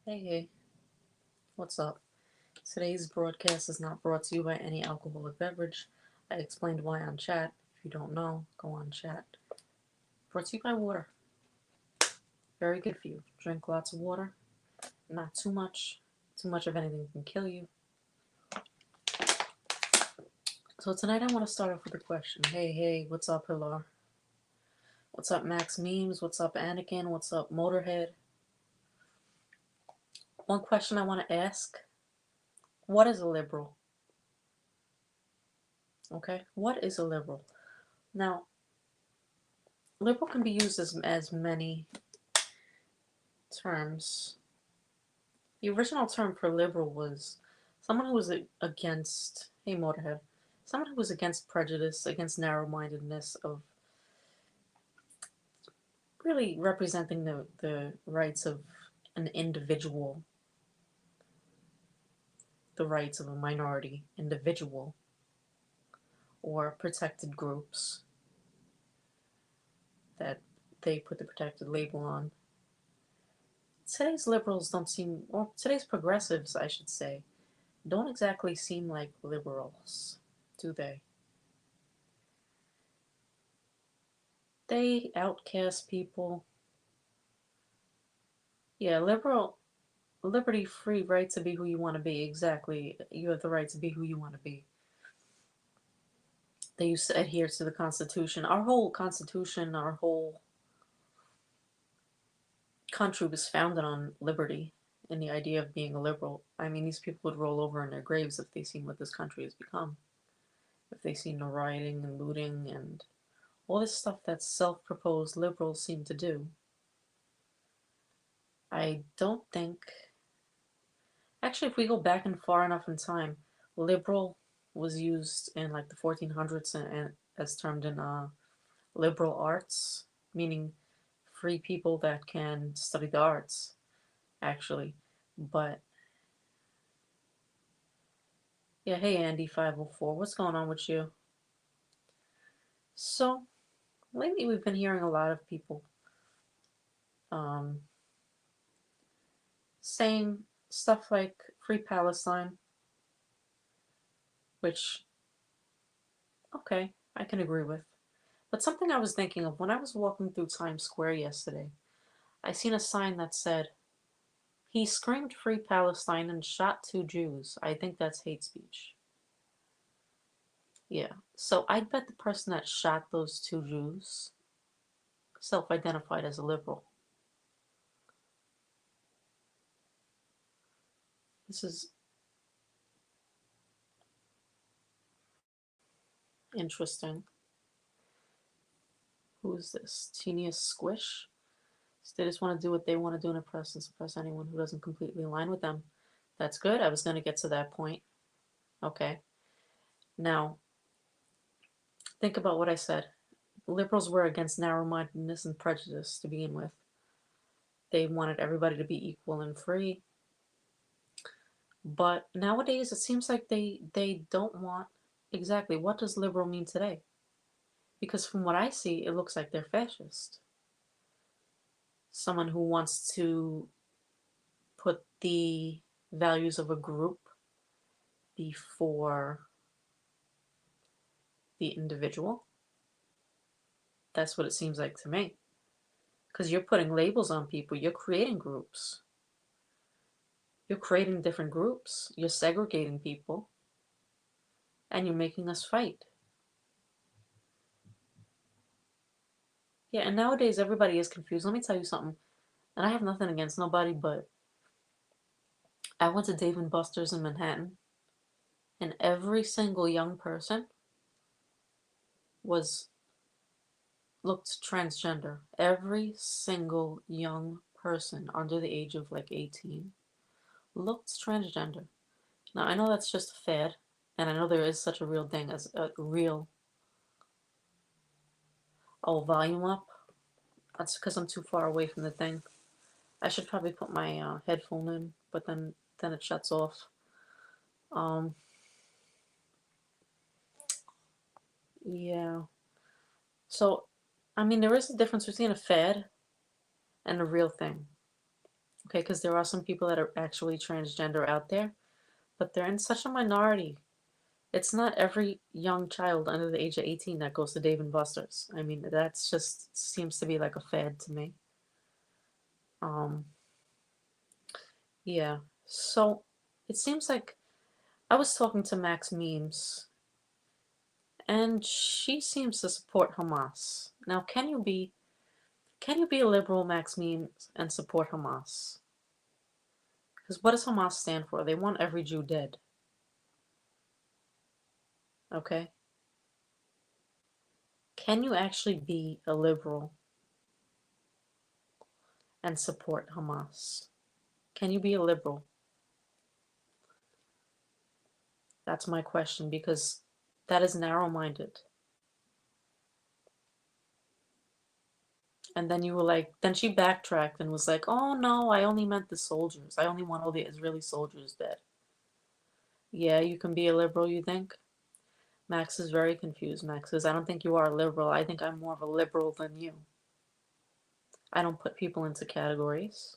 Hey, what's up? Today's broadcast is not brought to you by any alcoholic beverage. I explained why on chat. If you don't know, go on chat. Brought to you by water. Very good for you. Drink lots of water. Not too much. Too much of anything can kill you. So tonight I want to start off with a question. Hey, what's up, Hilar? What's up, Max Memes? What's up, Anakin? What's up, Motorhead? One question I want to ask. What is a liberal? Okay? What is a liberal? Now, liberal can be used as many terms. The original term for liberal was someone who was against, hey Motorhead, someone who was against prejudice, against narrow mindedness, of really representing the rights of an individual, the rights of a minority individual, or protected groups that they put the protected label on. Today's liberals don't seem, or today's progressives, I should say, don't exactly seem like liberals, do they? They outcast people. Yeah, liberty, free, right to be who you want to be. Exactly. You have the right to be who you want to be. They used to adhere to the Constitution. Our whole Constitution, our whole country was founded on liberty and the idea of being a liberal. I mean, these people would roll over in their graves if they seen what this country has become. If they seen the rioting and looting and all this stuff that self proposed liberals seem to do. I don't think. Actually, if we go back and far enough in time, liberal was used in like the 1400s and as termed in liberal arts, meaning free people that can study the arts, actually. But yeah, hey Andy 504, what's going on with you? So lately we've been hearing a lot of people um, saying stuff like free Palestine, which okay, I can agree with. But something I was thinking of when I was walking through Times Square yesterday, I seen a sign that said, "He screamed free Palestine and shot two Jews. I think that's hate speech." Yeah. So I'd bet the person that shot those two Jews self identified as a liberal. This is interesting. Who is this? Tenius Squish? So they just want to do what they want to do and oppress and suppress anyone who doesn't completely align with them. That's good. I was going to get to that point. Okay. Now, think about what I said. Liberals were against narrow mindedness and prejudice to begin with. They wanted everybody to be equal and free. But nowadays, it seems like they don't want exactly what does liberal mean today? Because from what I see, it looks like they're fascist. Someone who wants to put the values of a group before the individual. That's what it seems like to me. Because you're putting labels on people, you're creating groups, you're creating different groups, you're segregating people, and you're making us fight. Yeah, and nowadays everybody is confused. Let me tell you something. And I have nothing against nobody, but I went to Dave and Buster's in Manhattan, and every single young person was looked transgender. Every single young person under the age of like 18 looked transgender. Now I know that's just a fad, and I know there is such a real thing as a real volume up. That's because I'm too far away from the thing. I should probably put my headphone in, but then it shuts off. Um, yeah. So, I mean, there is a difference between a fad and a real thing. Okay, because there are some people that are actually transgender out there, but they're in such a minority. It's not every young child under the age of 18 that goes to Dave and Buster's. I mean, that's just seems to be like a fad to me. Um, yeah. So it seems like I was talking to Max Memes, and she seems to support Hamas. Now, can you be a liberal, Max Memes, and support Hamas? Because what does Hamas stand for? They want every Jew dead. Okay? Can you actually be a liberal and support Hamas? Can you be a liberal? That's my question, because that is narrow-minded. And then you were like, then she backtracked and was like, oh no, I only meant the soldiers. I only want all the Israeli soldiers dead. Yeah, you can be a liberal, you think? Max is very confused. Max says, I don't think you are a liberal. I think I'm more of a liberal than you. I don't put people into categories.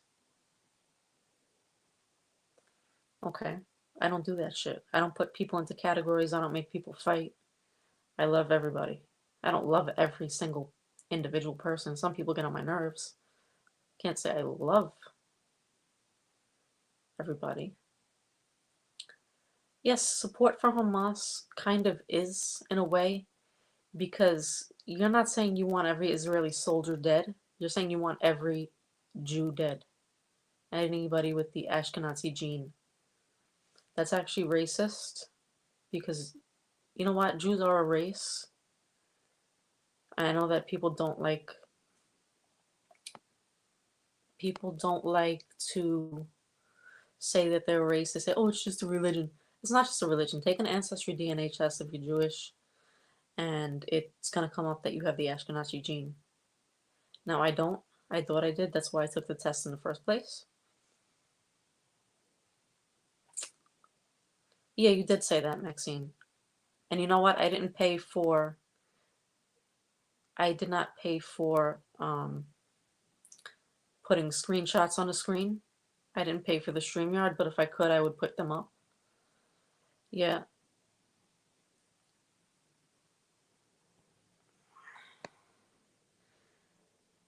Okay. I don't do that shit. I don't put people into categories. I don't make people fight. I love everybody. I don't love every single individual person. Some people get on my nerves. Can't say I love everybody. Yes, support for Hamas kind of is in a way, because you're not saying you want every Israeli soldier dead. You're saying you want every Jew dead. Anybody with the Ashkenazi gene. That's actually racist, because you know what? Jews are a race. I know that people don't like to say that they're a race. They say, oh, it's just a religion. It's not just a religion. Take an ancestry DNA test if you're Jewish, and it's gonna come up that you have the Ashkenazi gene. Now I don't. I thought I did. That's why I took the test in the first place. Yeah, you did say that, Maxine. And you know what? I did not pay for putting screenshots on the screen. I didn't pay for the StreamYard, but if I could, I would put them up. Yeah.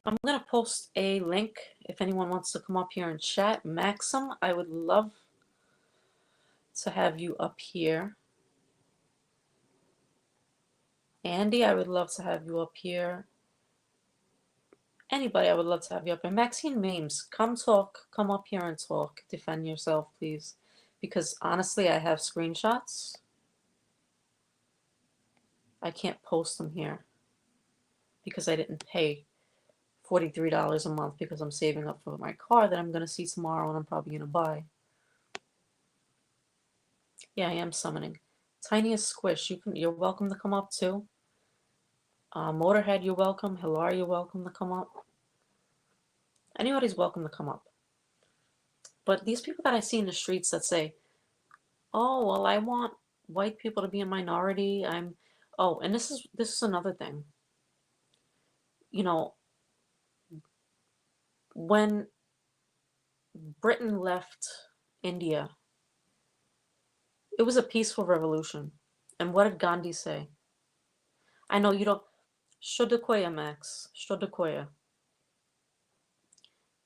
I'm going to post a link if anyone wants to come up here and chat. Maxim, I would love to have you up here. Andy, I would love to have you up here. Anybody, I would love to have you up here. Maxine Memes, come talk. Come up here and talk. Defend yourself, please. Because honestly, I have screenshots. I can't post them here because I didn't pay $43 a month because I'm saving up for my car that I'm going to see tomorrow and I'm probably going to buy. Yeah, I am summoning. Tiniest Squish, you're welcome to come up too. Motorhead, you're welcome. Hilar, you're welcome to come up. Anybody's welcome to come up. But these people that I see in the streets that say, oh, well, I want white people to be a minority. Oh, and this is another thing. You know, when Britain left India, it was a peaceful revolution. And what did Gandhi say? I know you don't. Shodakoya, Max. Shodakoya.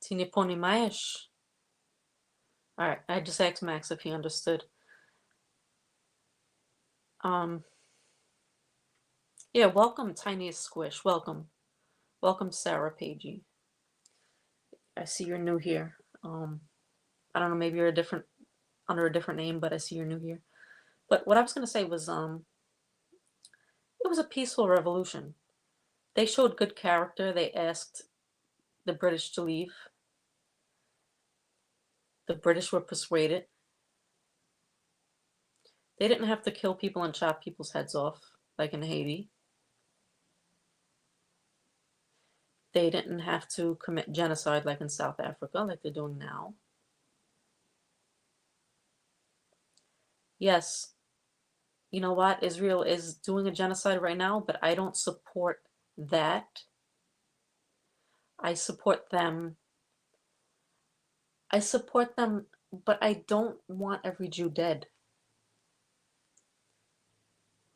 Tiniponi Maesh. Alright, I just asked Max if he understood. Yeah, welcome, Tiniest Squish. Welcome. Welcome, Sarah Pagey. I see you're new here. I don't know, maybe you're under a different name, but I see you're new here. But what I was gonna say was, it was a peaceful revolution. They showed good character. They asked the British to leave. The British were persuaded. They didn't have to kill people and chop people's heads off, like in Haiti. They didn't have to commit genocide like in South Africa, like they're doing now. Yes, you know what? Israel is doing a genocide right now, but I don't support that. I support them. I support them, but I don't want every Jew dead.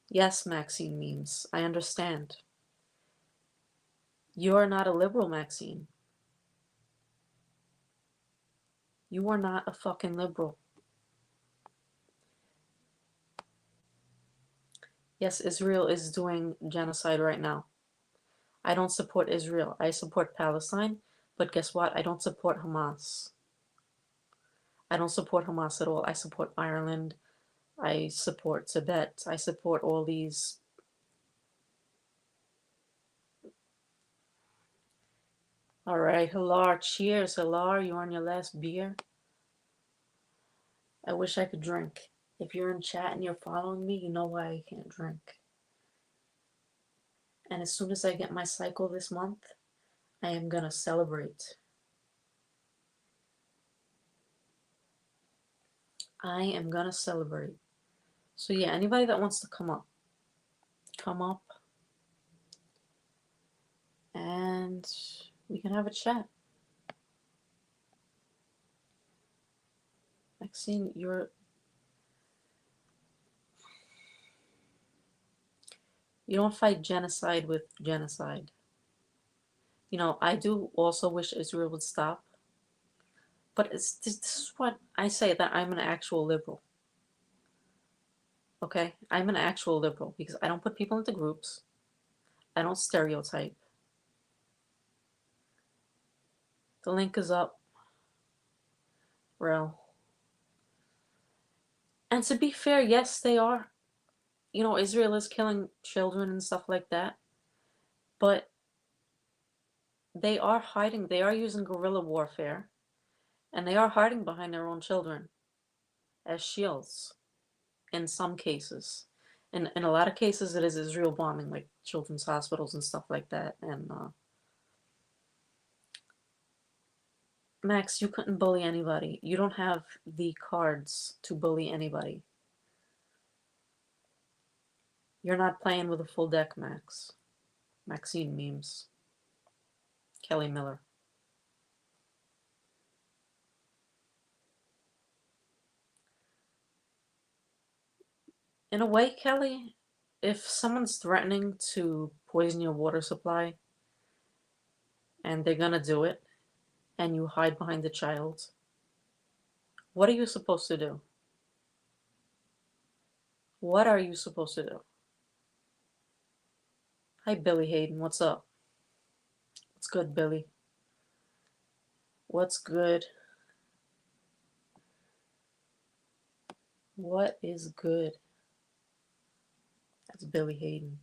Yes, Maxine memes, I understand. You're not a liberal, Maxine. You are not a fucking liberal. Yes, Israel is doing genocide right now. I don't support Israel. I support Palestine, but guess what? I don't support Hamas. I don't support Hamas at all. I support Ireland. I support Tibet. I support all these. All right, Hilar, cheers. Hilar, you on your last beer? I wish I could drink. If you're in chat and you're following me, you know why I can't drink. And as soon as I get my cycle this month, I am gonna celebrate. I am gonna celebrate. So yeah, anybody that wants to come up, and we can have a chat. Maxine, you don't fight genocide with genocide. You know, I do also wish Israel would stop, but this is what I say, that I'm an actual liberal. Okay? I'm an actual liberal because I don't put people into groups. I don't stereotype. The link is up. Rel. And to be fair, yes, they are. You know, Israel is killing children and stuff like that. But they are hiding. They are using guerrilla warfare. And they are hiding behind their own children as shields in some cases. In a lot of cases, it is Israel bombing, like children's hospitals and stuff like that. And Max, you couldn't bully anybody. You don't have the cards to bully anybody. You're not playing with a full deck, Max. Maxine memes. Kelly Miller. In a way, Kelly, if someone's threatening to poison your water supply and they're gonna do it, and you hide behind the child, what are you supposed to do? What are you supposed to do? Hi, Billy Hayden. What's up? What's good, Billy? What's good? What is good? That's Billy Hayden.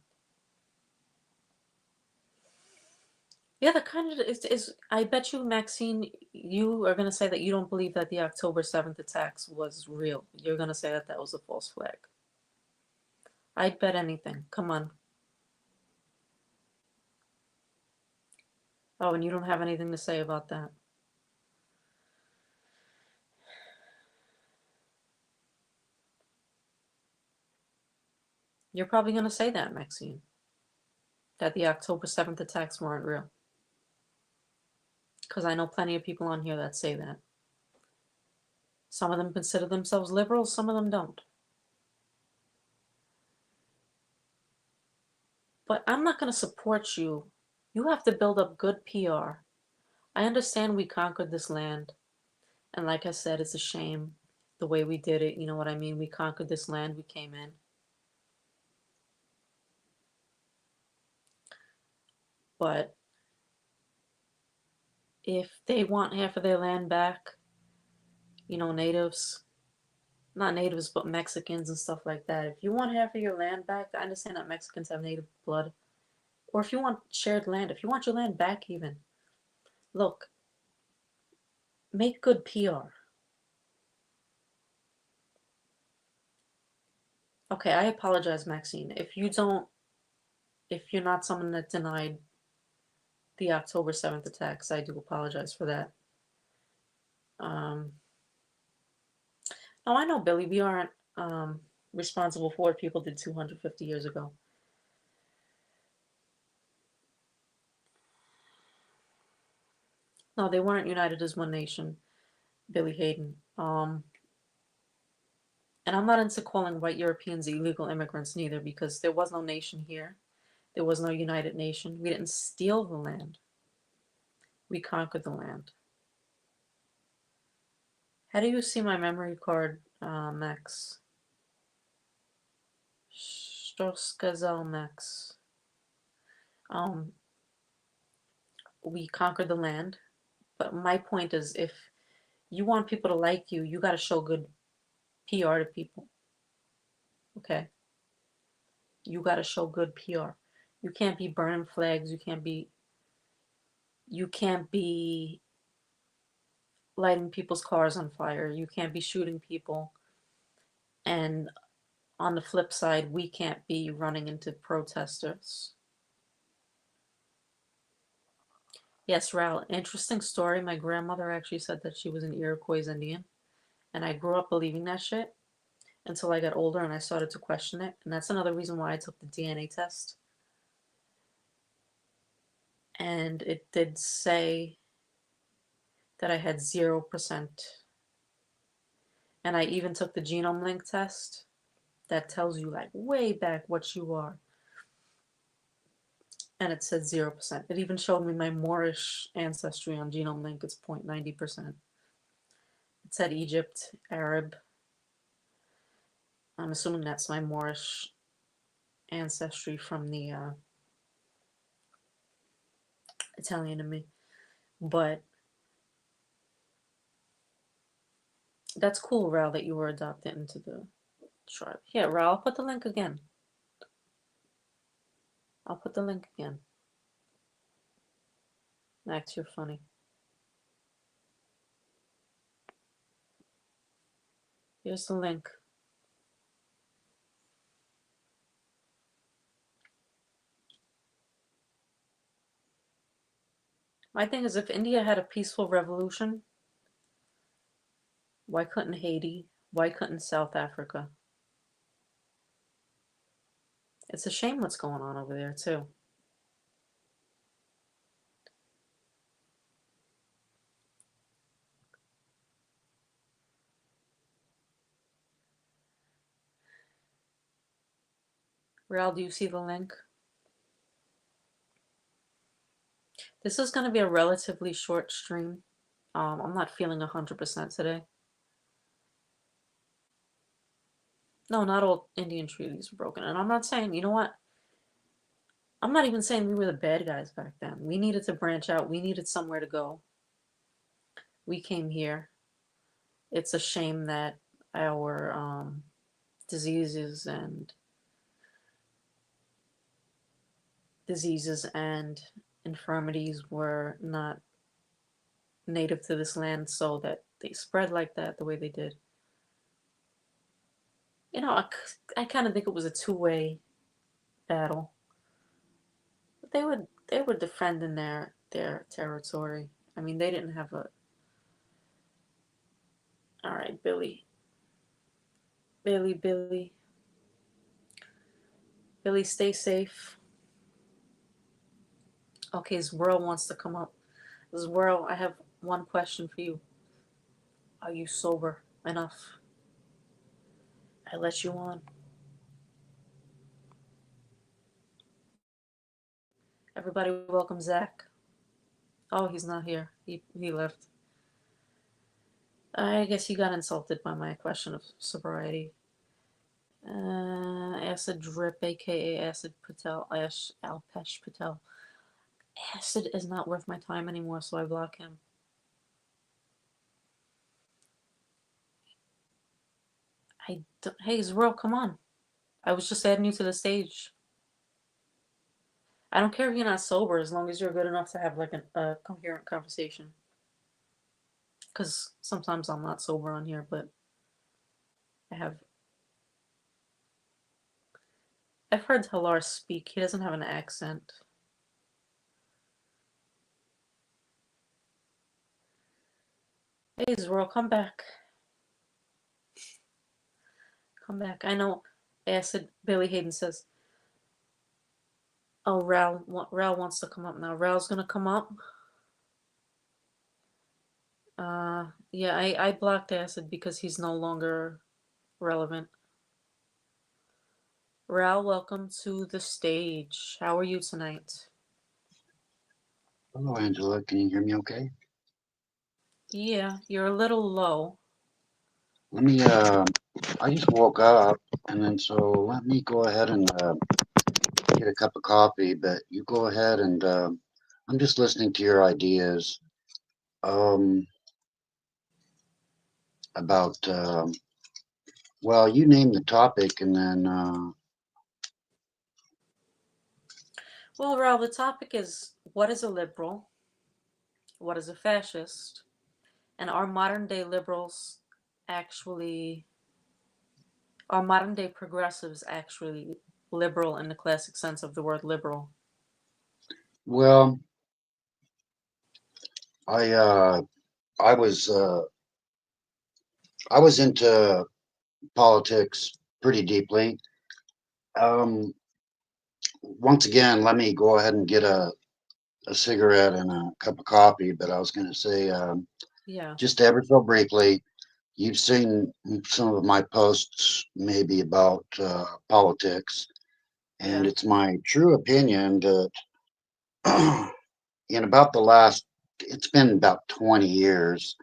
Yeah, the kind of is I bet you, Maxine, you are gonna say that you don't believe that the October 7th attacks was real. You're gonna say that that was a false flag. I'd bet anything. Come on. Oh, and you don't have anything to say about that. You're probably gonna say that, Maxine, that the October 7th attacks weren't real. Because I know plenty of people on here that say that. Some of them consider themselves liberals, some of them don't. But I'm not going to support you. You have to build up good PR. I understand we conquered this land. And like I said, it's a shame the way we did it. You know what I mean? We conquered this land, we came in. But if they want half of their land back, you know, natives, not natives, but Mexicans and stuff like that. If you want half of your land back, I understand that Mexicans have native blood. Or if you want shared land, if you want your land back, even, look, make good PR. Okay, I apologize, Maxine. If you're not someone that denied the October 7th attacks, I do apologize for that. No, I know, Billy, we aren't responsible for what people did 250 years ago. No, they weren't united as one nation. Billy Hayden. And I'm not into calling white Europeans illegal immigrants neither, because there was no nation here. There was no United Nation. We didn't steal the land. We conquered the land. How do you see my memory card, Max? Stroskazel Max. We conquered the land. But my point is, if you want people to like you, you got to show good PR to people. Okay? You got to show good PR. You can't be burning flags. You can't be lighting people's cars on fire. You can't be shooting people. And on the flip side, we can't be running into protesters. Yes, Ral, interesting story. My grandmother actually said that she was an Iroquois Indian. And I grew up believing that shit until I got older and I started to question it. And that's another reason why I took the DNA test. And it did say that I had 0%. And I even took the genome link test that tells you like way back what you are. And it said 0%. It even showed me my Moorish ancestry on genome link. It's 0.90%. It said Egypt, Arab. I'm assuming that's my Moorish ancestry from the Italian in me. But that's cool, Ral, that you were adopted into the tribe. Here, Ral, I'll put the link again. I'll put the link again. Max, you're funny. Here's the link. My thing is, if India had a peaceful revolution, why couldn't Haiti? Why couldn't South Africa? It's a shame what's going on over there, too. Ral, do you see the link? This is going to be a relatively short stream. I'm not feeling 100% today. No, not all Indian treaties were broken. And I'm not saying, you know what? I'm not even saying we were the bad guys back then. We needed to branch out. We needed somewhere to go. We came here. It's a shame that our diseases and infirmities were not native to this land, so that they spread like that the way they did. You know, I kind of think it was a two-way battle. But they were defending their territory. I mean, they didn't have a. All right, Billy, stay safe. Okay, Zwirl wants to come up. Zwirl, I have one question for you. Are you sober enough? I let you on. Everybody welcome Zach. Oh, he's not here. He left. I guess he got insulted by my question of sobriety. Acid Drip, aka Acid Patel, Alpesh Patel. Acid is not worth my time anymore, so I block him. Hey, Zero, come on. I was just adding you to the stage. I don't care if you're not sober, as long as you're good enough to have like a coherent conversation. Because sometimes I'm not sober on here, but I've heard Halar speak. He doesn't have an accent. Hey, Zoro, come back. Come back. I know Acid Billy Hayden says, oh, Ral wants to come up now. Ral's gonna come up. Yeah, I blocked Acid because he's no longer relevant. Ral, welcome to the stage. How are you tonight? Hello, Angela. Can you hear me okay? Yeah, you're a little low. Let me, I just woke up and then so let me go ahead and get a cup of coffee, but you go ahead and I'm just listening to your ideas um, about, well, you name the topic and then, Well, Ral, the topic is what is a liberal? What is a fascist? And actually, are modern day progressives actually liberal in the classic sense of the word liberal? well, I, uh, I was, uh, I was into politics pretty deeply. Um, Once again, let me go ahead and get a cigarette and a cup of coffee, but I was going to say, Yeah, just ever so briefly, you've seen some of my posts maybe about politics, and yeah, it's my true opinion that in about the last, it's been about 20 years,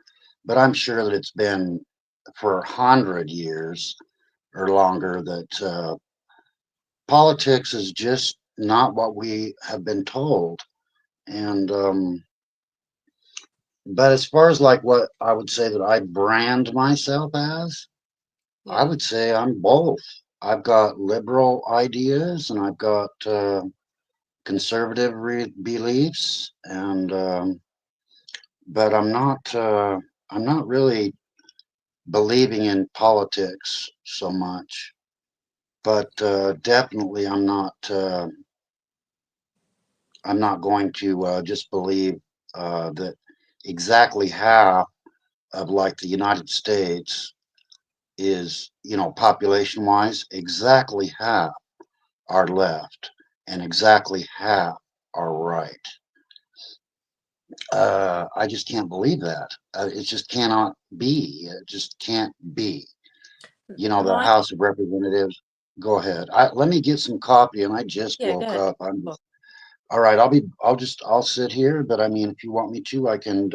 but I'm sure that it's been for 100 years or longer that politics is just not what we have been told. And but as far as like what I would say that I brand myself as, I yeah. would say I'm both. I've got liberal ideas and I've got conservative beliefs, and but I'm not really believing in politics so much. But definitely, I'm not going to just believe that exactly half of like the United States is, you know, population wise, exactly half are left and exactly half are right. I just can't believe that. It just cannot be. It just can't be. You know, No, the I House of Representatives. Go ahead. Let me get some coffee, and I just yeah, go woke ahead. up. I'm just all right. I'll sit here. But I mean, if you want me to, I can.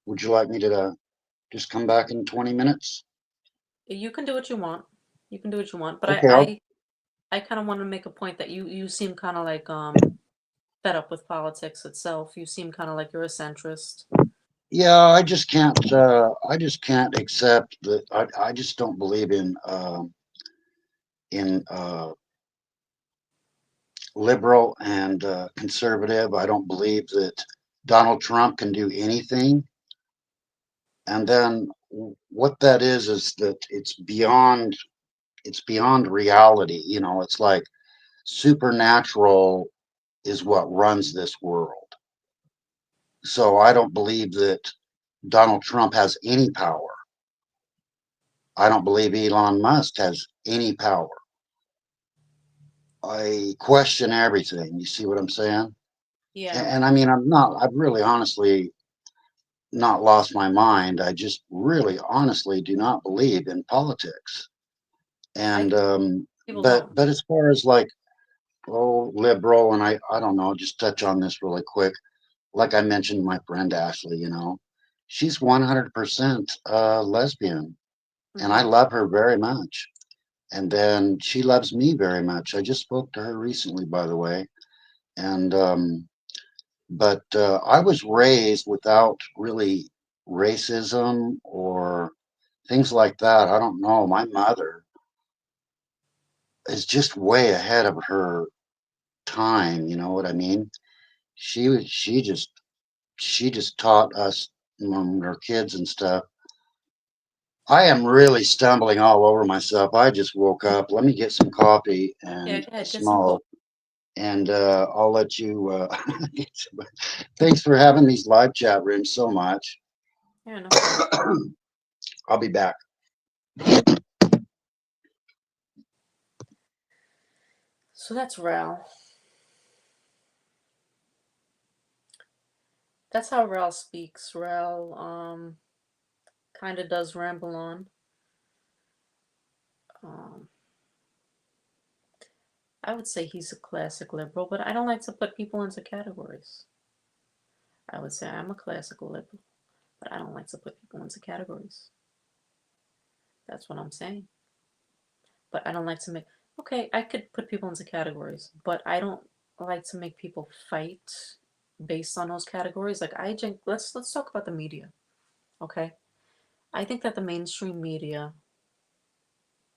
Would you like me to just come back in 20 minutes? You can do what you want. You can do what you want. But Okay. I kind of want to make a point that you seem kind of like fed up with politics itself. You seem kind of like you're a centrist. Yeah, I just can't accept that. I just don't believe in liberal and conservative. I don't believe that Donald Trump can do anything. And then what that is that it's beyond reality. You know, it's like supernatural is what runs this world. So I don't believe that Donald Trump has any power. I don't believe Elon Musk has any power. I question everything. You see what I'm saying? Yeah, I mean, I've really honestly not lost my mind. I just really honestly do not believe in politics. I And, people don't. but as far as like, oh, liberal, and I don't know, just touch on this really quick. Like I mentioned, my friend Ashley, you know, she's 100% lesbian, and I Hmm. love her very much. And then she loves me very much. I just spoke to her recently, by the way. And but I was raised without really racism or things like that. I don't know. My mother is just way ahead of her time. You know what I mean? She just taught us when we were kids and stuff. I am really stumbling all over myself. I just woke up. Let me get some coffee Yeah, and go a ahead, get some coffee. smoke, and I'll let you. Thanks for having these live chat rooms so much. Yeah, no problem. I'll be back. So that's Ral. That's how Rel speaks. Rel kind of does ramble on. Um, I would say he's a classic liberal, but I don't like to put people into categories. I would say I'm a classical liberal, but I don't like to put people into categories. That's what I'm saying. But I don't like to make, okay, I could put people into categories, but I don't like to make people fight based on those categories. Like let's talk about the media, okay? I think that the mainstream media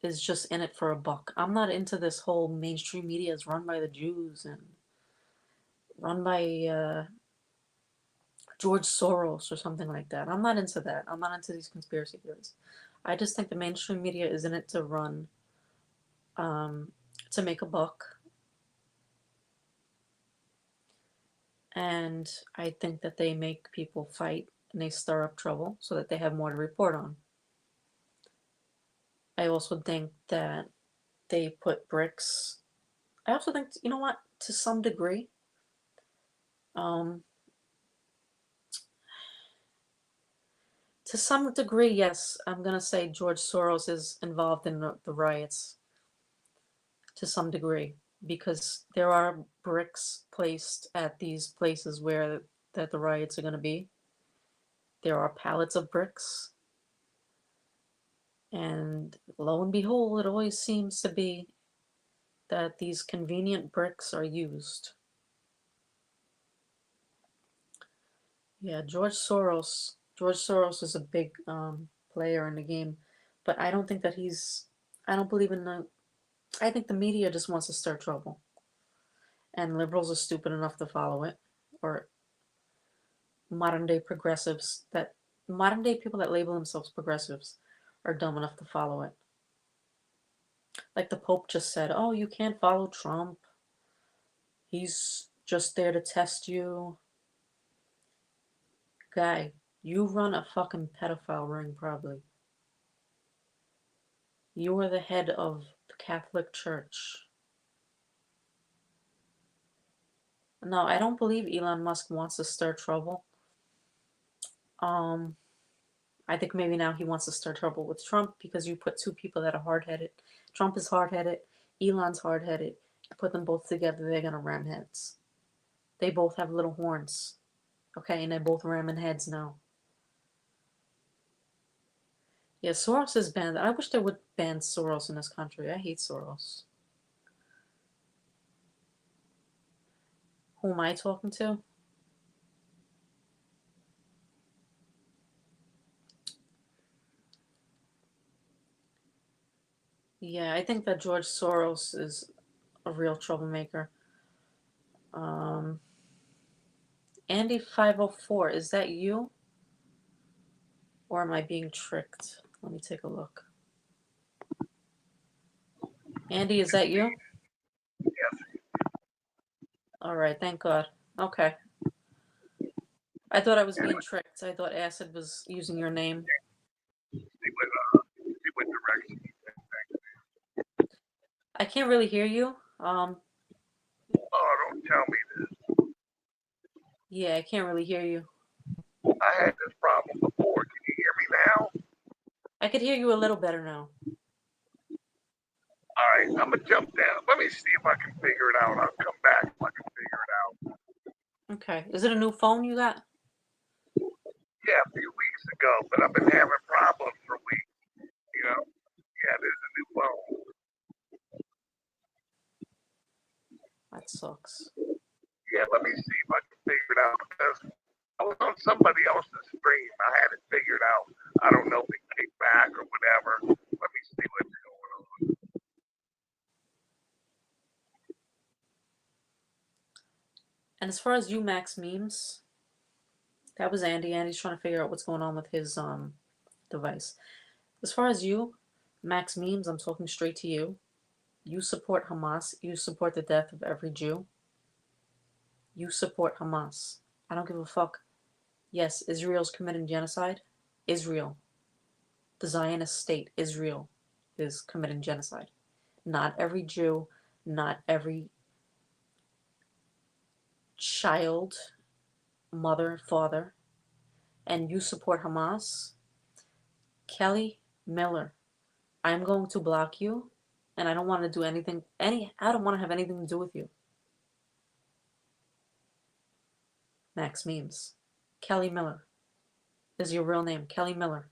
is just in it for a buck. I'm not into this whole mainstream media is run by the Jews and run by George Soros or something like that. I'm not into that. I'm not into these conspiracy theories. I just think the mainstream media is in it to run, um, to make a buck. And I think that they make people fight and they stir up trouble so that they have more to report on. I also think that they put bricks. I also think, you know what, to some degree, um, yes, I'm going to say George Soros is involved in the riots to some degree because there are bricks placed at these places where that the riots are going to be. There are pallets of bricks, and lo and behold, it always seems to be that these convenient bricks are used. Yeah, George Soros. George Soros is a big player in the game, but I don't think that he's. I don't believe in the. I think the media just wants to stir trouble, and liberals are stupid enough to follow it, or modern day progressives that modern day people that label themselves progressives are dumb enough to follow it. Like the Pope just said, "Oh, you can't follow Trump. He's just there to test you." Guy, you run a fucking pedophile ring, probably. You are the head of the Catholic Church. No, I don't believe Elon Musk wants to stir trouble. Um, I think maybe now he wants to stir trouble with Trump because you put two people that are hard headed. Trump is hard headed, Elon's hard headed. You put them both together, they're gonna ram heads. They both have little horns. Okay, and they're both ramming heads now. Yeah, Soros is banned. I wish they would ban Soros in this country. I hate Soros. Who am I talking to? Yeah, I think that George Soros is a real troublemaker. Um, Andy504, is that you? Or am I being tricked? Let me take a look. Andy, is that you? Yes. All right, thank God. Okay. I thought I was being tricked. I thought Acid was using your name. See what direction. I can't really hear you. Oh, don't tell me this. Yeah, I can't really hear you. I had this problem before. Can you hear me now? I could hear you a little better now. All right, I'm gonna jump down. Let me see if I can figure it out. I'll come back if I can figure it out. Okay. Is it a new phone you got? Yeah, a few weeks ago, but I've been having problems for weeks. You know? Yeah, there's a new phone. That sucks. Yeah, let me see if I can figure it out because I was on somebody else's stream. I had it figured out. I don't know if it kicked back or whatever. Let me see what's going on. And as far as UMax memes, that was Andy. Andy's trying to figure out what's going on with his device. As far as you, Max Memes, I'm talking straight to you. You support Hamas. You support the death of every Jew. You support Hamas. I don't give a fuck. Yes, Israel's committing genocide. Israel, the Zionist state, Israel, is committing genocide. Not every Jew, not every child mother, father, and you support Hamas, Kelly Miller, I'm going to block you, and I don't want to do anything, I don't want to have anything to do with you. Max Memes. Kelly Miller is your real name, Kelly Miller.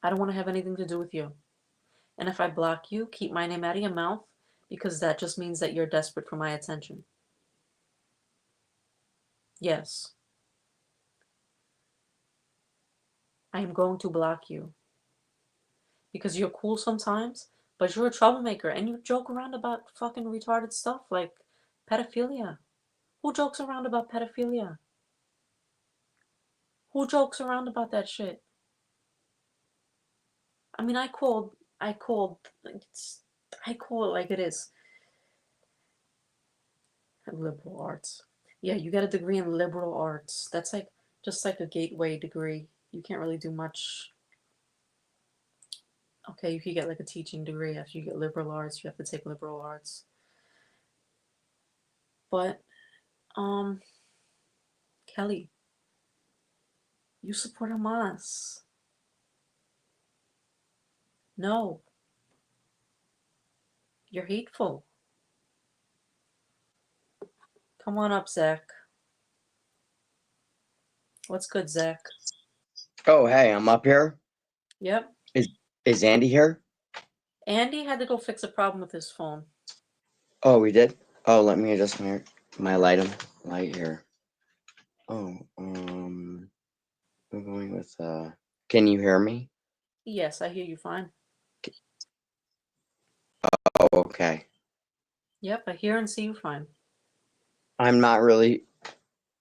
I don't want to have anything to do with you. And if I block you, keep my name out of your mouth, because that just means that you're desperate for my attention. Yes. I am going to block you. Because you're cool sometimes, but you're a troublemaker and you joke around about fucking retarded stuff like pedophilia. Who jokes around about pedophilia? Who jokes around about that shit? I mean, I call it like it is. Liberal arts. Yeah, you get a degree in liberal arts. That's like just like a gateway degree. You can't really do much. Okay, you could get like a teaching degree after you get liberal arts. You have to take liberal arts. But, Kelly, you support Hamas. No. You're hateful. Come on up, Zach. What's good, Zach? Oh, hey, I'm up here. Yep. Is Andy here? Andy had to go fix a problem with his phone. Oh, we did? Oh, let me adjust my light here. Oh, I'm going with, can you hear me? Yes, I hear you fine. Oh, okay. Yep, I hear and see you fine. I'm not really,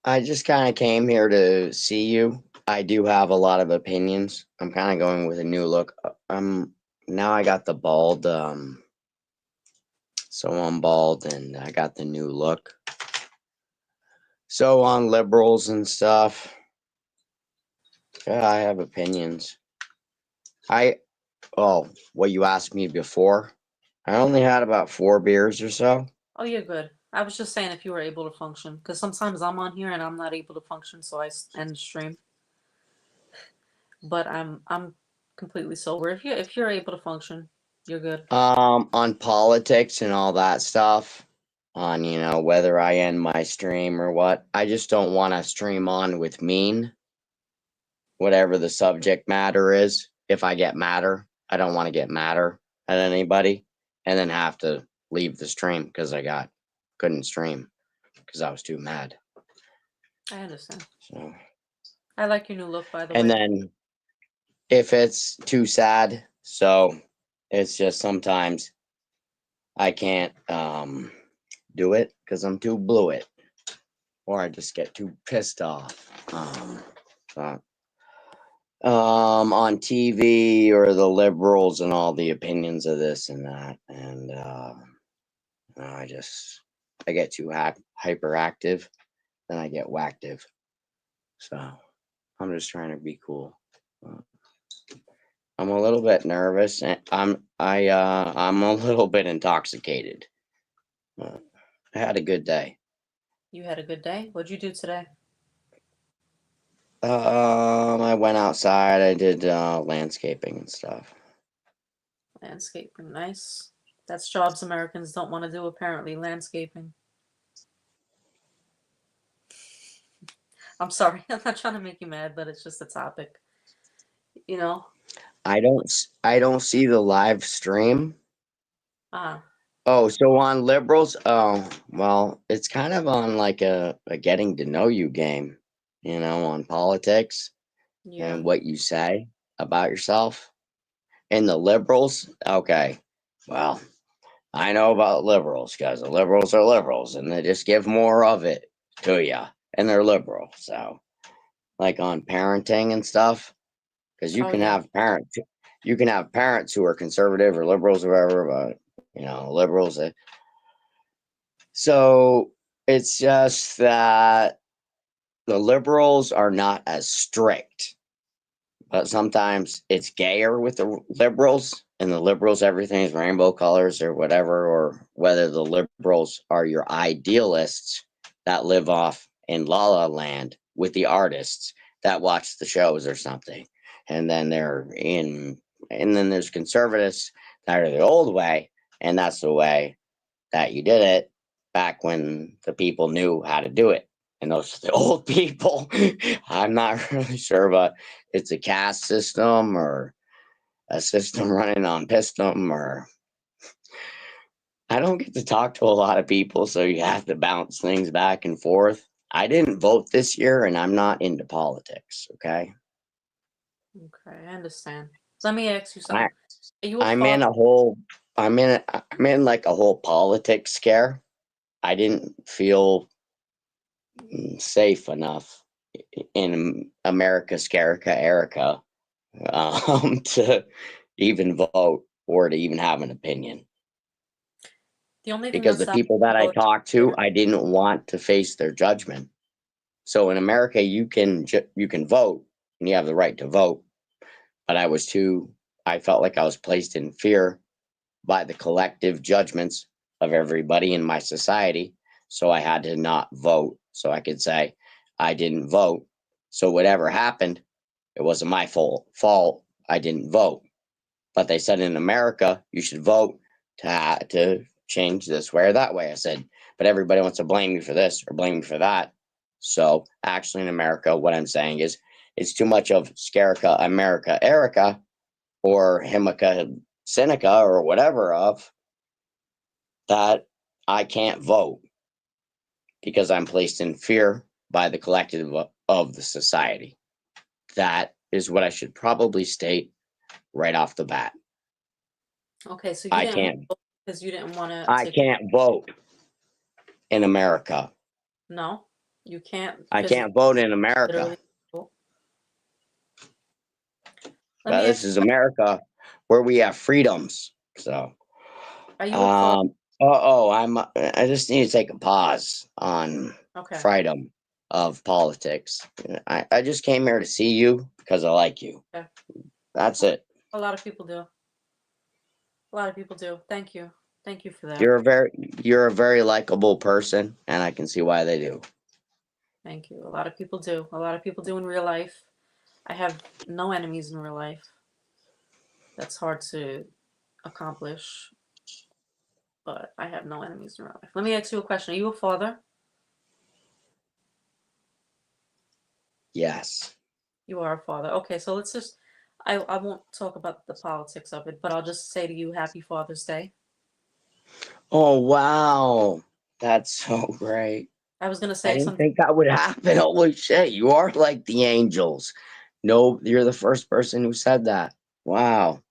I just kind of came here to see you. I do have a lot of opinions. I'm kind of going with a new look. Now I got the bald, so I'm bald and I got the new look. So on liberals and stuff, yeah, I have opinions. What you asked me before, I only had about 4 beers or so. Oh, you're good. I was just saying if you were able to function, because sometimes I'm on here and I'm not able to function, so I end the stream. But I'm completely sober. If you're able to function, you're good. On politics and all that stuff, on, whether I end my stream or what, I just don't want to stream on with mean, whatever the subject matter is. If I get madder, I don't want to get madder at anybody and then have to leave the stream because couldn't stream because I was too mad. I understand. So, I like your new look, by the and way. then if it's too sad, so it's just sometimes I can't do it because I'm too blue it, or I just get too pissed off. On TV or the liberals and all the opinions of this and that, and I get too hyperactive, then I get whacktive. So I'm just trying to be cool. I'm a little bit nervous, and I'm a little bit intoxicated. I had a good day. You had a good day? What'd you do today? I went outside. I did landscaping and stuff. Landscaping, nice. That's jobs Americans don't want to do, apparently, landscaping. I'm sorry, I'm not trying to make you mad, but it's just a topic. You know? I don't see the live stream. Ah, Oh, so on liberals? Oh, well, it's kind of on like a getting to know you game, on politics yeah. and what you say about yourself. And the liberals, okay, well, I know about liberals because the liberals are liberals and they just give more of it to you, and they're liberal. So, like on parenting and stuff, because you Oh, can yeah. have parents who are conservative or liberals or whatever, but liberals. So it's just that the liberals are not as strict, but sometimes it's gayer with the liberals, and the liberals, everything is rainbow colors or whatever, or whether the liberals are your idealists that live off in La La Land with the artists that watch the shows or something. And then there's conservatives that are the old way, and that's the way that you did it back when the people knew how to do it. And those are the old people. I'm not really sure, but it's a caste system or a system running on piston, or I don't get to talk to a lot of people, so you have to bounce things back and forth. I didn't vote this year, and I'm not into politics. Okay, Okay, I understand. Let me ask you I, something. Are you a I'm in father? a whole, I'm in like a whole politics scare. I didn't feel safe enough in America Scarica Erica to even vote or to even have an opinion. The only thing Because that the stopped people that I voting talked here- to, I didn't want to face their judgment. So in America, you can vote and you have the right to vote, but I felt like I was placed in fear by the collective judgments of everybody in my society. So I had to not vote so I could say I didn't vote. So whatever happened, it wasn't my fault. I didn't vote. But they said in America, you should vote to change this way or that way. I said, but everybody wants to blame me for this or blame me for that. So actually in America, what I'm saying is it's too much of Scarica America Erica or Himica Seneca or whatever of that I can't vote because I'm placed in fear by the collective of the society. That is what I should probably state right off the bat. Okay, so you I didn't can't vote because you didn't want to I take. can't vote in America. No, you can't. I because can't vote in America. literally. Let But me this ask is you. America where we have freedoms. So Are you a father? I just need to take a pause on Okay. freedom of politics. I just came here to see you because I like you. Okay. That's it. A lot of people do. A lot of people do. Thank you. Thank you for that. You're a very likable person, and I can see why they do. Thank you. A lot of people do. A lot of people do in real life. I have no enemies in real life. That's hard to accomplish, but I have no enemies in real life. Let me ask you a question. Are you a father? Yes. You are a father. Okay, so let's just. I won't talk about the politics of it, but I'll just say to you, Happy Father's Day. Oh wow, that's so great. I was gonna I say didn't something. think that would happen. Holy shit, you are like the angels. No, you're the first person who said that. Wow.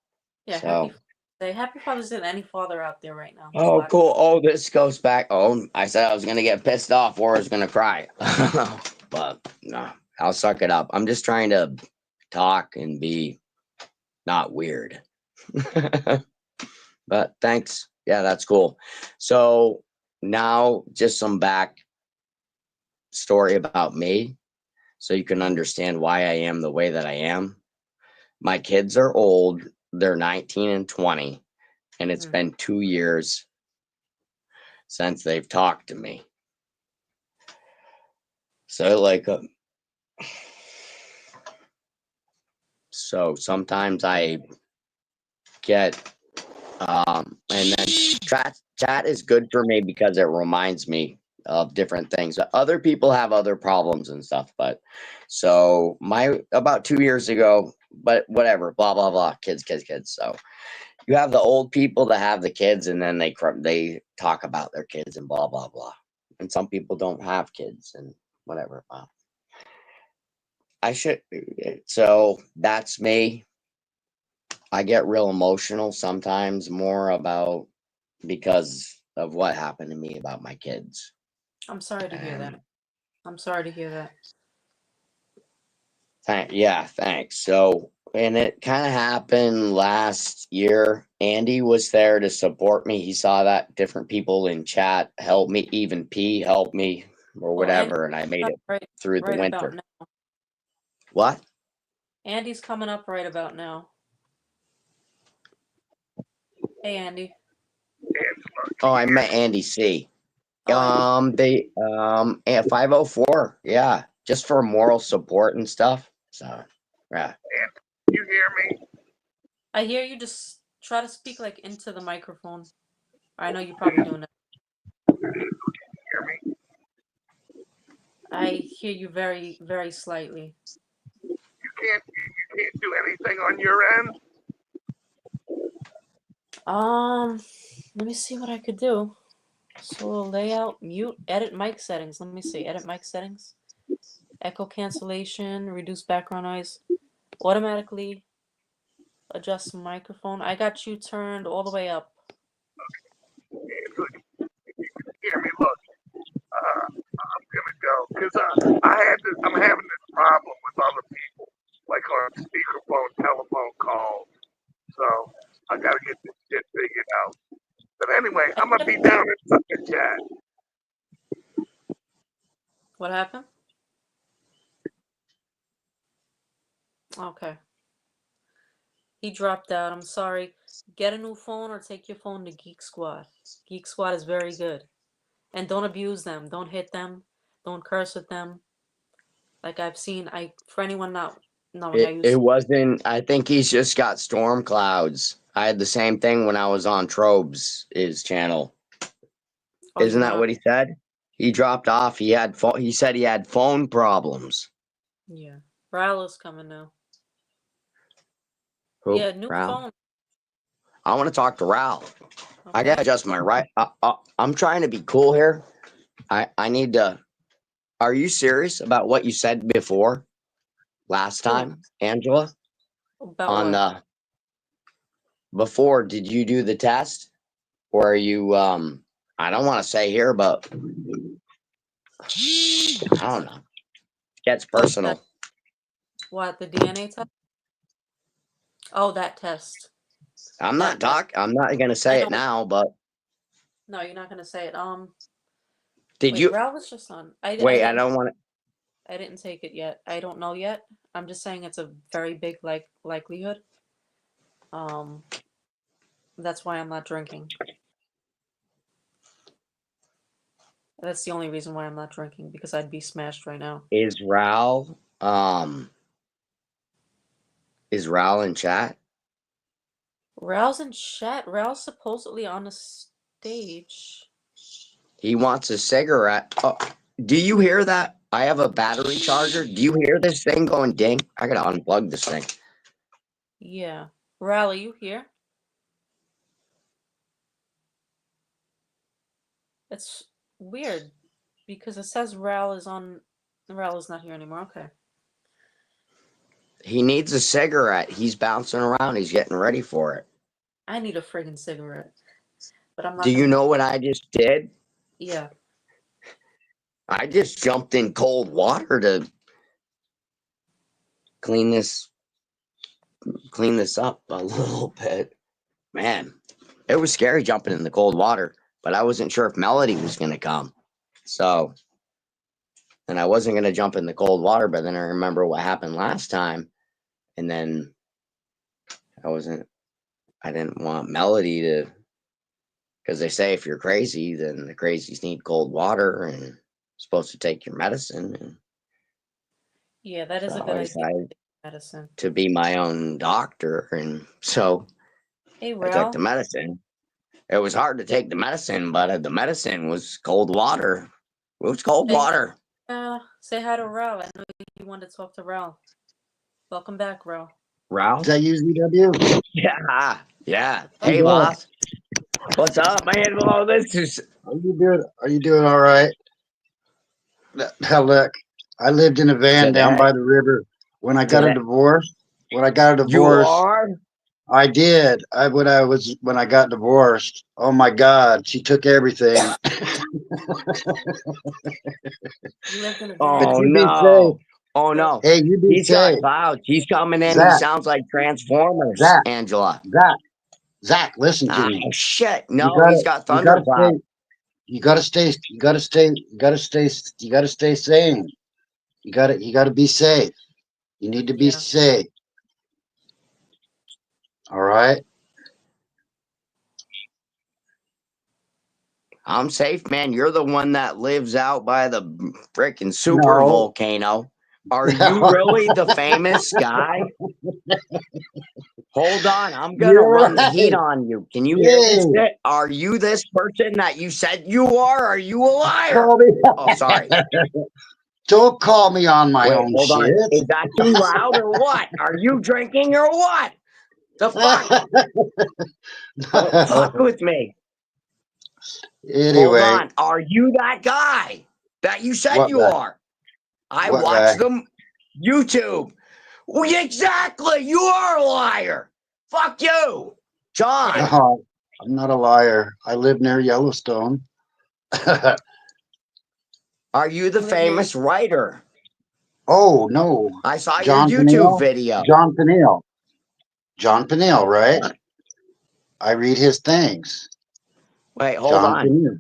Yeah, So, Happy Father's Day. Happy Father's Day to any father out there right now. Who's oh, watching. cool. Oh, this goes back. Oh, I said I was gonna get pissed off or I was gonna cry, but no, I'll suck it up. I'm just trying to talk and be not weird. But thanks. Yeah, that's cool. So now, just some back story about me, so you can understand why I am the way that I am. My kids are old. They're 19 and 20, and it's Mhm. been 2 years since they've talked to me. So so sometimes I get and then chat is good for me because it reminds me of different things. Other people have other problems and stuff, but so about 2 years ago, but whatever, blah blah blah, kids. So you have the old people that have the kids, and then they talk about their kids and blah blah blah. And some people don't have kids and whatever. So that's me. I get real emotional sometimes, more about because of what happened to me about my kids. I'm sorry to hear that. And I'm sorry to hear that. yeah, thanks. So, and it kind of happened last year. Andy was there to support me. He saw that different people in chat helped me, even P helped me or Well, Andy's whatever, and I made up it right, through the right about winter. now. What? Andy's coming up right about now. Hey, Andy. Oh, I met Andy C. Oh, Andy. They 504. Yeah. just for moral support and stuff. So, yeah. You hear me? I hear you. Just try to speak like into the microphone. I know you're probably doing it. Hear me? I hear you very, very slightly. You can't do anything on your end. Let me see what I could do. So layout, mute, edit mic settings. Let me see. Edit mic settings. Echo cancellation, reduce background noise. Automatically adjust microphone. I got you turned all the way up. Yeah, look, if you can hear me, look. I'm gonna go because I'm having this problem with other people, like on speakerphone, telephone calls. So I gotta get this shit figured out. But anyway, I'm gonna be down in fucking chat. What happened? Okay. He dropped out. I'm sorry. Get a new phone or take your phone to Geek Squad. Geek Squad is very good. And don't abuse them. Don't hit them. Don't curse at them. Like I've seen, for anyone not knowing, I It use. wasn't, I think he's just got storm clouds. I had the same thing when I was on Trobe's his channel. Oh, Isn't you that went what he said? He dropped off. He said he had phone problems. on. Yeah. Ral is coming now. Who? Yeah, new Ralph? phone. I want to talk to Ralph. I Okay. gotta adjust my right. I'm trying to be cool here. I need to. Are you serious about what you said before? Last time, Angela? About On what? the before, did you do the test? Or are you I don't want to say here, but I don't know. Gets personal. What, the DNA test? Oh, that test. I'm That not gonna I say know. it now, but No, you're not gonna say it. did Wait, you Ral was just on. I wait, I didn't. don't want to I didn't take it yet. I don't know yet. I'm just saying it's a very big likelihood. Um, that's why I'm not drinking. That's the only reason why I'm not drinking, because I'd be smashed right now. is Raul in chat? Ral's in chat. Ral's supposedly on the stage. He wants a cigarette. Oh, do you hear that? I have a battery charger. Do you hear this thing going ding? I gotta unplug this thing. Yeah. Ral, are you here? It's weird because it says Ral is on. Ral is not here anymore. Okay. He needs a cigarette. He's bouncing around. He's getting ready for it. I need a friggin' cigarette, but I'm Do not you gonna. know what I just did? Yeah. I just jumped in cold water to clean this up a little bit. Man, it was scary jumping in the cold water, but I wasn't sure if Melody was going to come. So, and I wasn't going to jump in the cold water, but then I remember what happened last time. And then I didn't want Melody to, because they say if you're crazy, then the crazies need cold water and you're supposed to take your medicine. And Yeah, that is a so good I idea. decided Medicine. to be my own doctor. And so Hey, I took Ral. the medicine. It was hard to take the medicine, but the medicine was cold water. It was cold Say, water. say hi to Ral. I know you wanted to talk to Ral. Welcome back, Ral. Ralph? Is that UZW? Yeah, yeah. I'm Hey, good. boss. What's up, man? Well, this is Are you doing all right? Hell, look, I lived in a van down today. by the river. When I got a Today. divorce, when I got a You divorce, are? I did. When I got divorced. Oh my God, she took everything. You lived in a But van. Oh, you be safe. no. Oh, no. Hey, you be He's got safe. clouds. He's coming in. He Zach, sounds like Transformers, Zach, Angela. Zach, listen to Oh, me. shit. You No, gotta, he's got you gotta thundercloud. stay. You gotta stay. You gotta stay. You gotta stay. You gotta stay sane. You gotta be safe. You need to be Yeah. safe. All right. I'm safe, man. You're the one that lives out by the freaking super No. volcano. Are you really the famous guy? Hold on, I'm gonna You're run the heat right. on you. Can you hear this Hey, shit? Are you this person that you said you are? Are you a liar? call me. Oh, sorry. Don't call me on my Wait, own hold on. shit. Is that too loud or what? Are you drinking or what? The fuck? Don't fuck with me. Hold Anyway, on. Are you that guy that you said what you guy? are? I What guy? watched them YouTube. Well, exactly. You are a liar. Fuck you. John, No, I'm not a liar. I live near Yellowstone. are you the You live near- famous writer? Oh no, I saw your John YouTube Peniel. video. John Peniel. John Peniel, right? I read his things. Wait, hold John on. Peniel,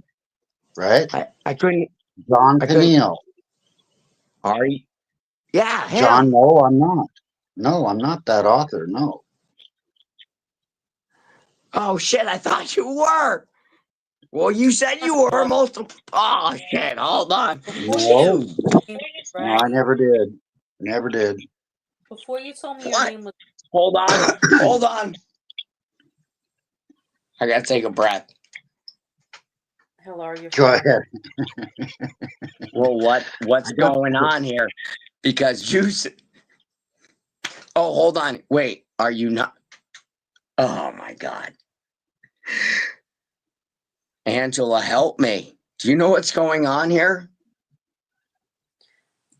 right? I couldn't. John I couldn't. Peniel. Are you? Yeah, John, him. no, I'm not. No, I'm not that author. No. Oh shit! I thought you were. Well, you said you were multiple. Oh shit! Hold on. Before No, you no, right? I never did. Never did. Before you told me your What? name was Hold on. Hold on. I gotta take a breath. Hilar, you're Go fine. ahead. Well, what's I got going on here? Because you. Oh, hold on. Wait. Are you not? Oh my god. Angela, help me. Do you know what's going on here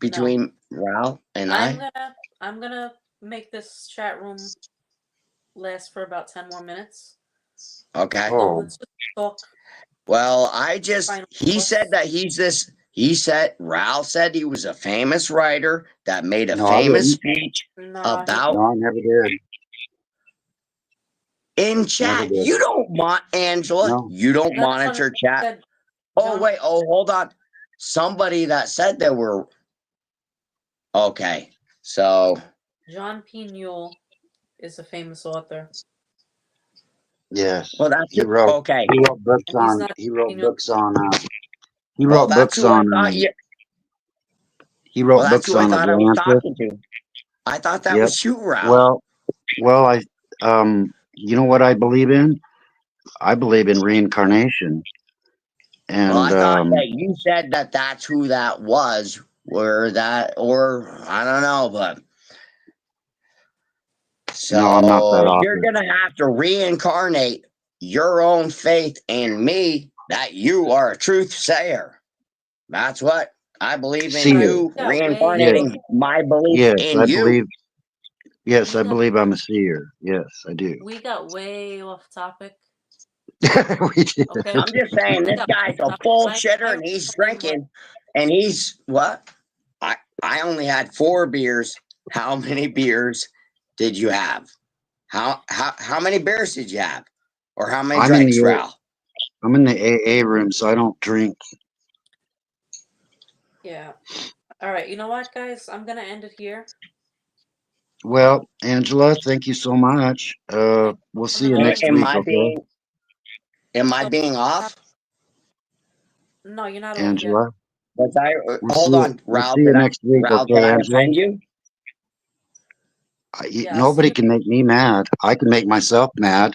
No. between Ralph and I'm gonna make this chat room last for about 10 more minutes. Okay. So Oh, let's just talk. Well, Final he said thoughts. that Ralph said he was a famous writer that made a no, I famous didn't. speech No, about No, I never did. in Never chat. did. You don't Angela, No. you don't no, monitor he chat. said Oh, John, wait. Oh, hold on. Somebody that said there were. Okay. So, John P. Newell is a famous author. Yes. well, that's He it. wrote. Okay. He wrote books And he's on. not He wrote you know, books on. He Well, wrote that's books who I on. thought you. He Well, wrote that's books who I on thought I was Atlantis. talking to. I thought that Yep. was you, Ralph. Well, you know what I believe in? I believe in reincarnation. Well, And I thought that you said that that's who that was, or I don't know, but no, I'm not that so you're author. gonna have to reincarnate your own faith in me that you are a truth sayer. That's what I believe in Seer. you, yeah, Yes. reincarnating my belief Yes, in I you. believe. Yes, we I got believe I'm a seer. Yes, I do. we got way off topic. We did. Okay. I'm just saying We this got guy's a bullshitter and he's drinking and he's what? I only had 4 beers. How many beers did you have? How many beers did you have? Or how many I'm in drinks, the Ralph? I'm in the AA room, so I don't drink. Yeah. All right. You know what, guys? I'm gonna end it here. Well, Angela, thank you so much. We'll see you Coming on next in. Am week, I okay, So being off? no, you're not off yet. Angela? Was I We'll see hold you. on, We'll see you next week, Ralph, did okay, I Angela? offend you? Yeah, Nobody can make me mad. I can make myself mad.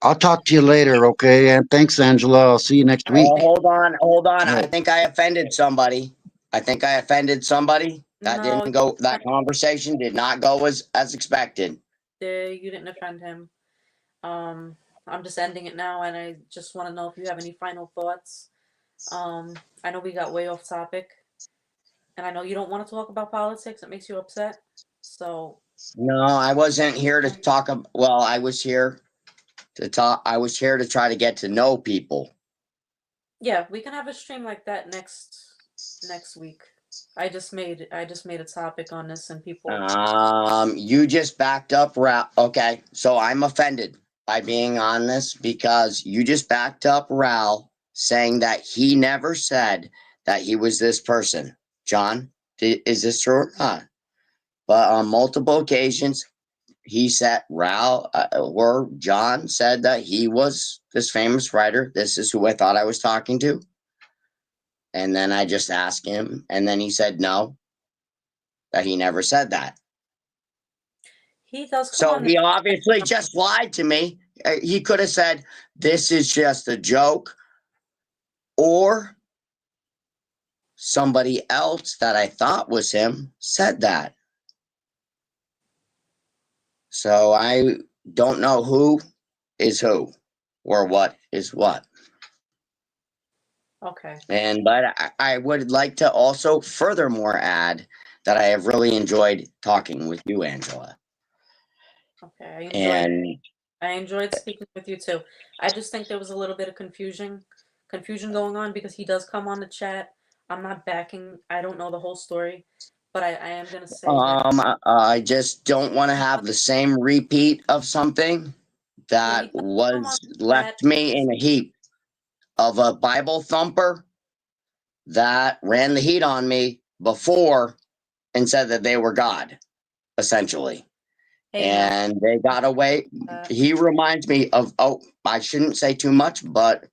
I'll talk to you later, okay? And thanks, Angela. I'll see you next week. Oh, hold on. All I right. think I offended somebody. That No, didn't go. That conversation did not go as expected. you didn't offend him. I'm just ending it now, and I just want to know if you have any final thoughts. I know we got way off topic, and I know you don't want to talk about politics. It makes you upset. So No, I wasn't here to talk. Well, I was here to talk. I was here to try to get to know people. yeah, we can have a stream like that next week. I just made a topic on this, and people. You just backed up, Ralph. Okay, so I'm offended by being on this because you just backed up Ralph saying that he never said that he was this person. John, is this true or not? But on multiple occasions, he said or John said that he was this famous writer. This is who I thought I was talking to. And then I just asked him, and then he said no, that he never said that. He does come So on he the obviously just lied to me. He could have said, this is just a joke, or somebody else that I thought was him said that. So I don't know who is who or what is what. Okay. But I would like to also furthermore add that I have really enjoyed talking with you, Angela. Okay. And I enjoyed speaking with you too. I just think there was a little bit of confusion going on because he does come on the chat. I'm not backing. I don't know the whole story, but I am gonna say that. I just don't want to have the same repeat of something Yeah, he that does come on was the chat. left me in a heap of a Bible thumper that ran the heat on me before and said that they were God, essentially. Hey, Mel. And they got away. He reminds me of, I shouldn't say too much, but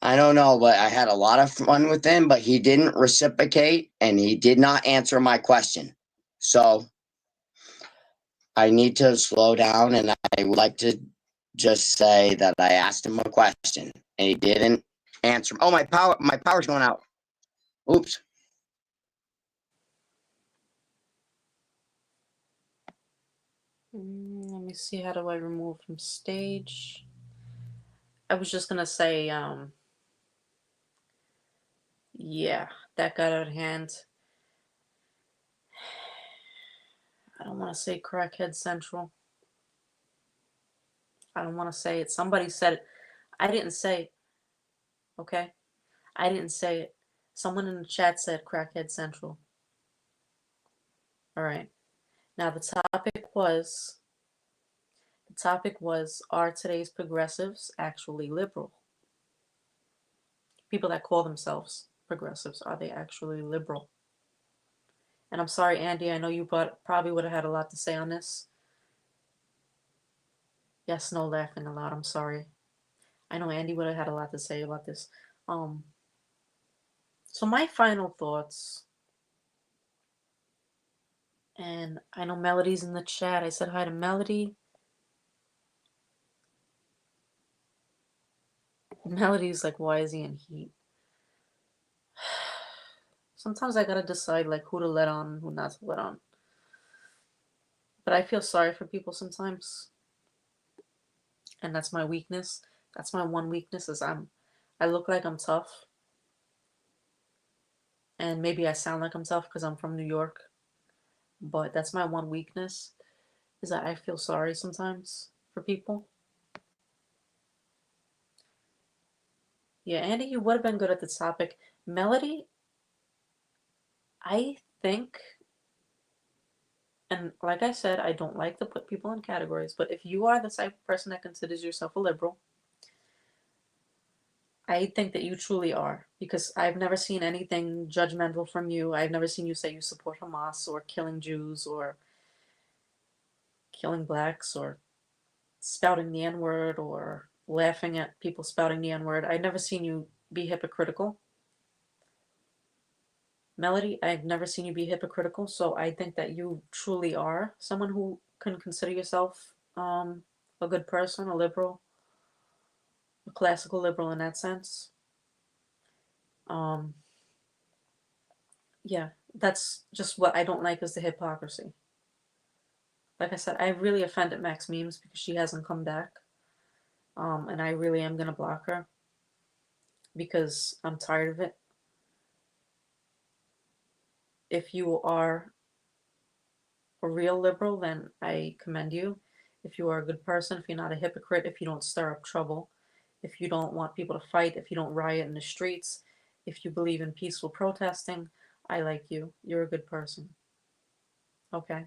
I don't know, but I had a lot of fun with him, but he didn't reciprocate and he did not answer my question. So I need to slow down, and I would like to just say that I asked him a question and he didn't answer. Oh, my power's going out. Oops. Let me see. How do I remove from stage? I was just gonna say, yeah, that got out of hand. I don't want to say Crackhead Central. I don't want to say it. Somebody said it. I didn't say it. Okay? I didn't say it. Someone in the chat said Crackhead Central. All right. Now the topic was, are today's progressives actually liberal? People that call themselves progressives, are they actually liberal? And I'm sorry, Andy, I know you probably would have had a lot to say on this. Yes, no, laughing a lot. I'm sorry. I know Andy would have had a lot to say about this. So my final thoughts, and I know Melody's in the chat. I said hi to Melody. Melody's like, why is he in heat? Sometimes I gotta decide like who to let on and who not to let on. But I feel sorry for people sometimes. And that's my weakness. That's my one weakness is I look like I'm tough. And maybe I sound like I'm tough because I'm from New York. But that's my one weakness, is that I feel sorry sometimes for people. Yeah, Andy, you would have been good at the topic. Melody, I think, and like I said, I don't like to put people in categories, but if you are the type of person that considers yourself a liberal, I think that you truly are, because I've never seen anything judgmental from you. I've never seen you say you support Hamas or killing Jews or killing blacks or spouting the N-word or laughing at people spouting the N-word. I've never seen you be hypocritical. Melody, I've never seen you be hypocritical, so I think that you truly are someone who can consider yourself a good person, a liberal, a classical liberal in that sense. Yeah, that's just what I don't like is the hypocrisy. Like I said, I really offended Max Memes because she hasn't come back. And I really am gonna block her because I'm tired of it. If you are a real liberal, then I commend you. If you are a good person, if you're not a hypocrite, if you don't stir up trouble, if you don't want people to fight, if you don't riot in the streets, if you believe in peaceful protesting, I like you. You're a good person. Okay.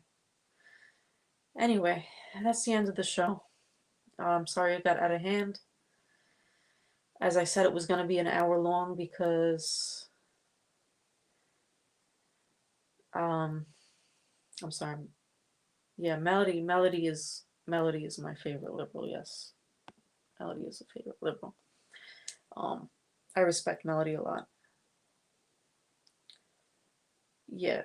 Anyway, that's the end of the show. I'm sorry it got out of hand. As I said, it was going to be an hour long because I'm sorry. Yeah, Melody is my favorite liberal. Yes, Melody is a favorite liberal. I respect Melody a lot. Yeah,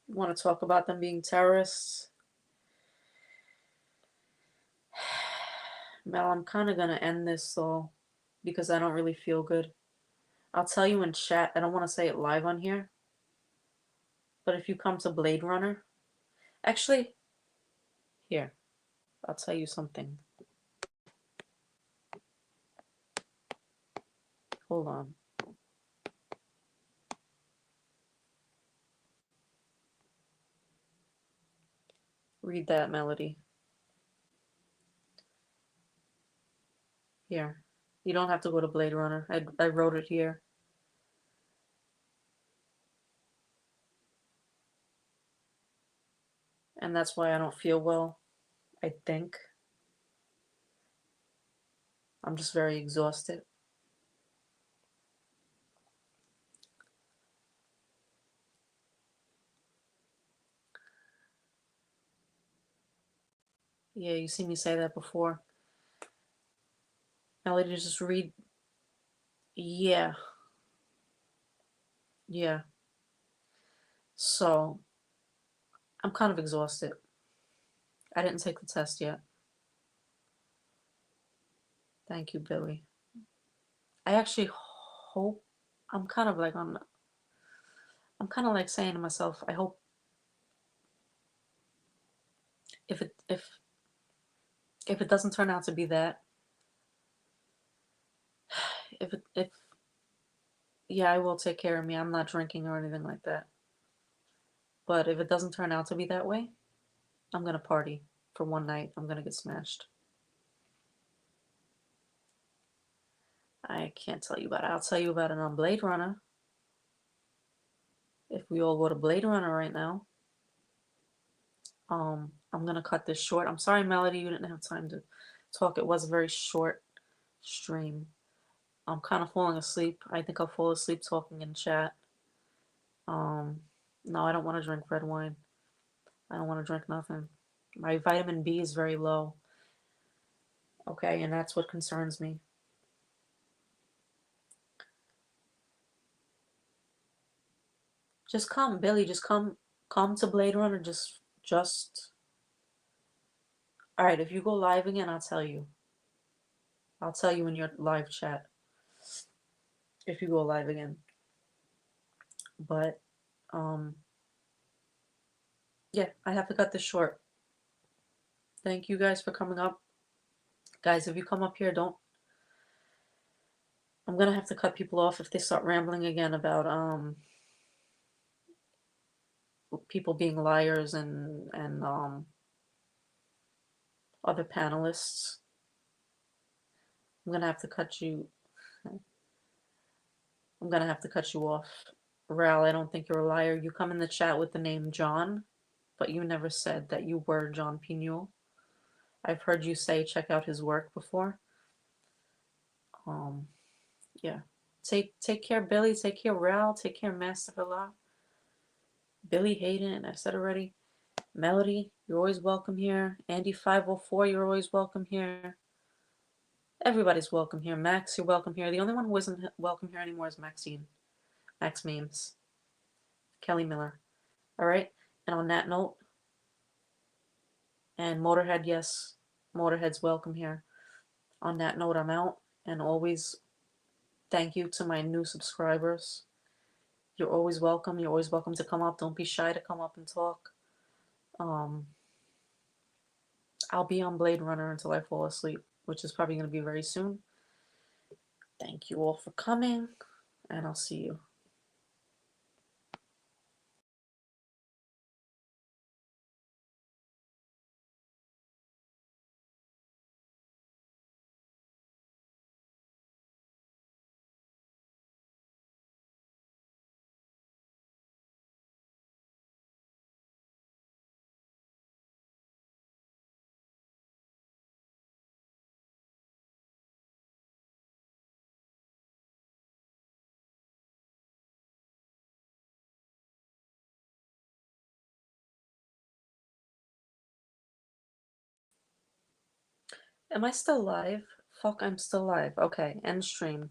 you want to talk about them being terrorists? Mel, I'm kind of gonna end this though, because I don't really feel good. I'll tell you in chat. I don't want to say it live on here, but if you come to Blade Runner, actually, here, I'll tell you something. Hold on. Read that, Melody. Here. You don't have to go to Blade Runner. I wrote it here. And that's why I don't feel well, I think. I'm just very exhausted. Yeah, you see me say that before. Melody, just read. Yeah. Yeah. So, I'm kind of exhausted. I didn't take the test yet. Thank you, Billy. I actually hope I'm kind of like on I'm kind of like saying to myself, I hope if it doesn't turn out to be that, if yeah, I will take care of me. I'm not drinking or anything like that. But if it doesn't turn out to be that way, I'm gonna party for one night. I'm gonna get smashed. I can't tell you about it. I'll tell you about it on Blade Runner. If we all go to Blade Runner right now. I'm gonna cut this short. I'm sorry, Melody, you didn't have time to talk. It was a very short stream. I'm kind of falling asleep. I think I'll fall asleep talking in chat. Um, no, I don't want to drink red wine. I don't want to drink nothing. My vitamin B is very low. Okay, and that's what concerns me. Just come, Billy. Just come to Blade Runner. Just. All right. If you go live again, I'll tell you. I'll tell you in your live chat. If you go live again. But, yeah, I have to cut this short. Thank you guys for coming up. Guys, if you come up here, don't. I'm gonna have to cut people off if they start rambling again about people being liars and other panelists. I'm gonna have to cut you. I'm gonna have to cut you off. Ral, I don't think you're a liar. You come in the chat with the name John, but you never said that you were John Pignol. I've heard you say check out his work before. Yeah. Take care, Billy. Take care, Ral. Take care, Master Villa. Billy Hayden, I said already. Melody, you're always welcome here. Andy 504, you're always welcome here. Everybody's welcome here. Max, you're welcome here. The only one who isn't welcome here anymore is Maxine. Max Memes. Kelly Miller. All right. And on that note, and Motorhead, yes, Motorhead's welcome here. On that note, I'm out. And always thank you to my new subscribers. You're always welcome. You're always welcome to come up. Don't be shy to come up and talk. I'll be on Blade Runner until I fall asleep, which is probably going to be very soon. Thank you all for coming, and I'll see you. Am I still live? Fuck, I'm still live. Okay, end stream.